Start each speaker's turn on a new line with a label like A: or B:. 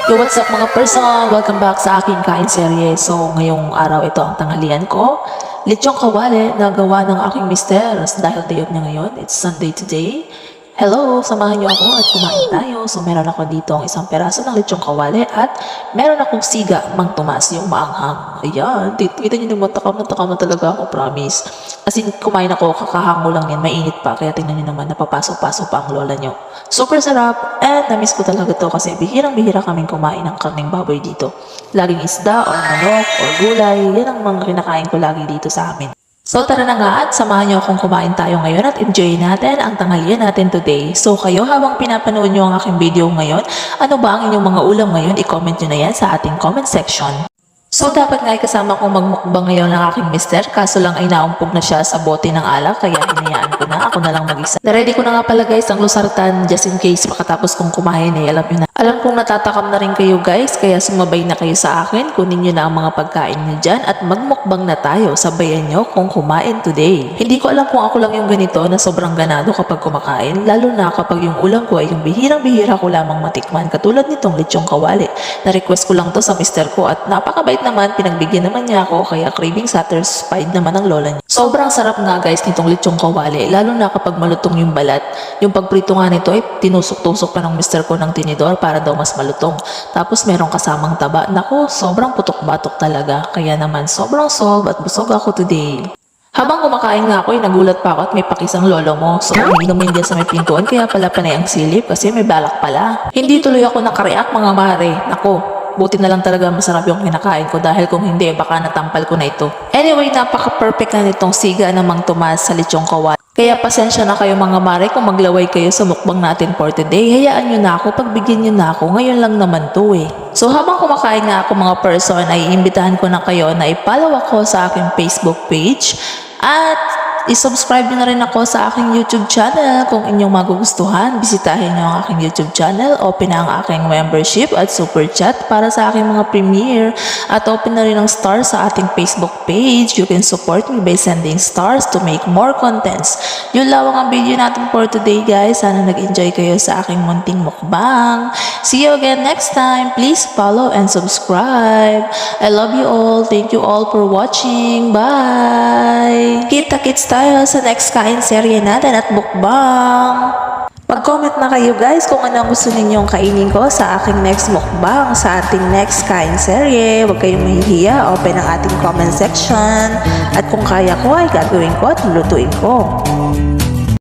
A: Yo, what's up mga person? Welcome back sa aking kain serye. So, ngayong araw ito ang tanghalian ko. Lechong kawali na gawa ng aking mister. Dahil day off niya ngayon, it's Sunday today. Hello, samahan niyo ako at kumain tayo. So, meron ako dito ang isang peraso ng lechong kawali at meron akong siga, Mang Tomas, yung maanghang. Ayan, kita niyo naman, takam na talaga ako, promise. As in, kumain ako, kakahango lang yan, mainit pa. Kaya tingnan niyo naman, napapasok-pasok pa ang lola niyo. Super sarap and na-miss ko talaga to kasi bihirang-bihira kaming kumain ng karneng baboy dito. Laging isda or manok or gulay, yan ang mga kinakain ko lagi dito sa amin. So tara na nga at samahan niyo akong kumain tayo ngayon at enjoy natin ang tanghalian natin today. So kayo habang pinapanood niyo ang aking video ngayon, ano ba ang inyong mga ulam ngayon? I-comment niyo na yan sa ating comment section. So dapat nga kasama kong magmukbang ngayon ng aking mister, kaso lang ay naumpog na siya sa bote ng alak kaya hinayaan ko na, ako na lang mag-isa. Naready ko na nga pala guys ang lusartan just in case makatapos kong kumain eh, alam niyo na. Alam kong natatakam na rin kayo guys, kaya sumabay na kayo sa akin, kunin niyo na ang mga pagkain niyo dyan at magmukbang na tayo, sabayan niyo kung kumain today. Hindi ko alam kung ako lang yung ganito na sobrang ganado kapag kumakain, lalo na kapag yung ulam ko ay yung bihirang-bihira ko lamang matikman, katulad nitong lechong kawali. Na-request ko lang to sa mister ko at napakabait naman, pinagbigyan naman niya ako kaya craving satisfied naman ang lola niya. Sobrang sarap nga guys nitong lechong kawali, lalo na kapag malutong yung balat. Yung pagprito nga nito ay tinusok-tusok pa ng mister ko ng tinidor para daw mas malutong. Tapos merong kasamang taba. Naku, sobrang putok-batok talaga. Kaya naman sobrang solve at busog ako today. Habang kumakain nga ako, nagulat pa ako at may pakisang lolo mo. So, umiinom din sa may pintuan kaya pala panay ang silip kasi may balak pala. Hindi tuloy ako nakareact mga mare. Naku, buti na lang talaga masarap yung kinakain ko dahil kung hindi, baka natampal ko na ito. Anyway, napaka-perfect na nitong siga ng Mang Tomas sa lechong kawali. Kaya pasensya na kayo mga mare kung maglaway kayo sa mukbang natin for today. Hayaan nyo na ako, pagbigyan nyo na ako. Ngayon lang naman to eh. So habang kumakain nga ako mga person, ay iimbitahan ko na kayo na i-follow ako sa aking Facebook page. At i-subscribe nyo na rin ako sa aking YouTube channel. Kung inyong magugustuhan, bisitahin nyo ang aking YouTube channel. Open na ang aking membership at super chat para sa aking mga premiere. At open na rin ang stars sa ating Facebook page. You can support me by sending stars to make more contents. Yun lawang ang video natin for today guys. Sana nag-enjoy kayo sa aking munting mukbang. See you again next time. Please follow and subscribe. I love you all. Thank you all for watching. Bye! Kita-kits tayo sa next kain serye natin at mukbang. Mag-comment na kayo guys kung ano ang gusto ninyong kainin ko sa aking next mukbang, sa ating next kain serye. Huwag kayong mahihiya, open ang ating comment section. At kung kaya ko ay gagawin ko at lulutuin ko.